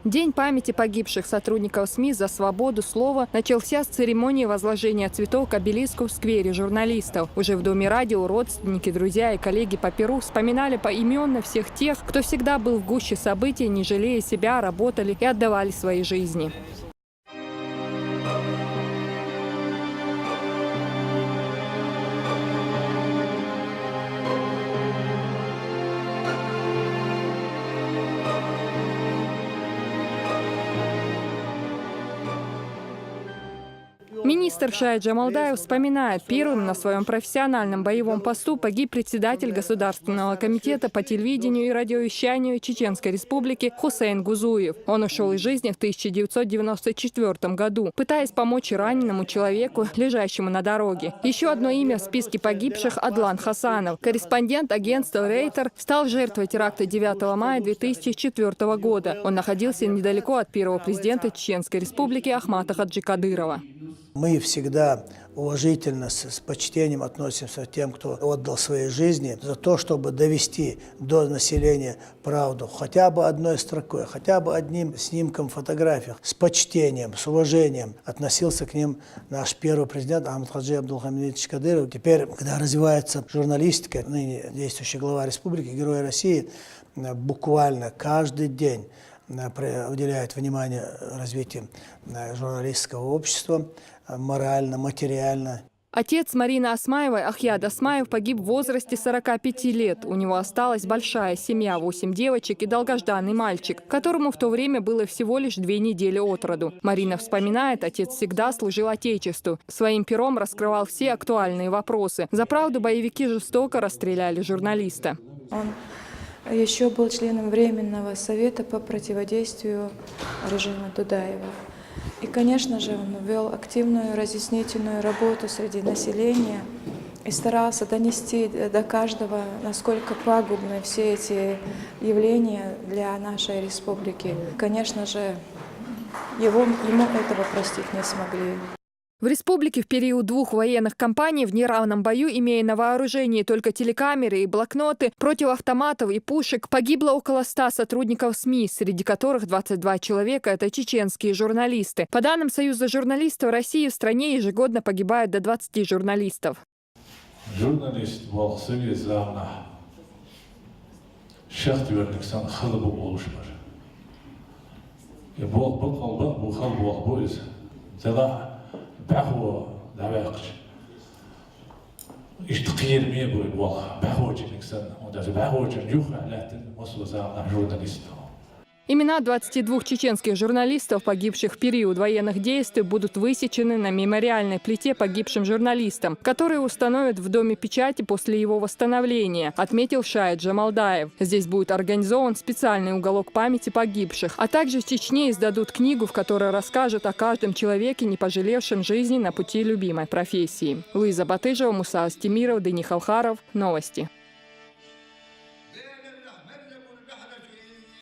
День памяти погибших сотрудников СМИ за свободу слова начался с церемонии возложения цветов к обелиску в сквере журналистов. Уже в Доме радио родственники, друзья и коллеги по Перу вспоминали поименно всех тех, кто всегда был в гуще событий, не жалея себя, работали и отдавали свои жизни. Министр Шаид Джамалдаев вспоминает, первым на своем профессиональном боевом посту погиб председатель Государственного комитета по телевидению и радиовещанию Чеченской Республики Хусейн Гузуев. Он ушел из жизни в 1994 году, пытаясь помочь раненому человеку, лежащему на дороге. Еще одно имя в списке погибших – Адлан Хасанов. Корреспондент агентства Рейтер стал жертвой теракта 9 мая 2004 года. Он находился недалеко от первого президента Чеченской Республики Ахмата Хаджи Кадырова. Мы всегда уважительно, с почтением относимся к тем, кто отдал свои жизни за то, чтобы довести до населения правду хотя бы одной строкой, хотя бы одним снимком фотографий. С почтением, с уважением относился к ним наш первый президент Ахмат Хаджи Абдулхамидович Кадыров. Теперь, когда развивается журналистика, ныне действующий глава республики, Герой России, буквально каждый день уделяет внимание развитию журналистского общества, морально, материально. Отец Марины Осмаевой, Ахьяд Осмаев, погиб в возрасте 45 лет. У него осталась большая семья, 8 девочек и долгожданный мальчик, которому в то время было всего лишь 2 недели от роду. Марина вспоминает, отец всегда служил Отечеству. Своим пером раскрывал все актуальные вопросы. За правду боевики жестоко расстреляли журналиста. Он еще был членом Временного совета по противодействию режиму Дудаева. И, конечно же, он вел активную разъяснительную работу среди населения и старался донести до каждого, насколько пагубны все эти явления для нашей республики. Конечно же, ему этого простить не смогли. В республике в период 2 военных кампаний в неравном бою, имея на вооружении только телекамеры и блокноты, против автоматов и пушек, погибло около 100 сотрудников СМИ, среди которых 22 человека – это чеченские журналисты. По данным Союза журналистов России, в стране ежегодно погибает до 20 журналистов. Журналист бәху дәвәқш. Ишті қиерме бой бол, бәху ченіксен, онда бәху чен юх әләтін осы зағына журналист. Имена 22 чеченских журналистов, погибших в период военных действий, будут высечены на мемориальной плите погибшим журналистам, которые установят в Доме печати после его восстановления, отметил Шаид Джамалдаев. Здесь будет организован специальный уголок памяти погибших, а также в Чечне издадут книгу, в которой расскажут о каждом человеке, не пожалевшем жизни на пути любимой профессии. Луиза Батыжева, Муса Астемиров, Дени Халхаров. Новости.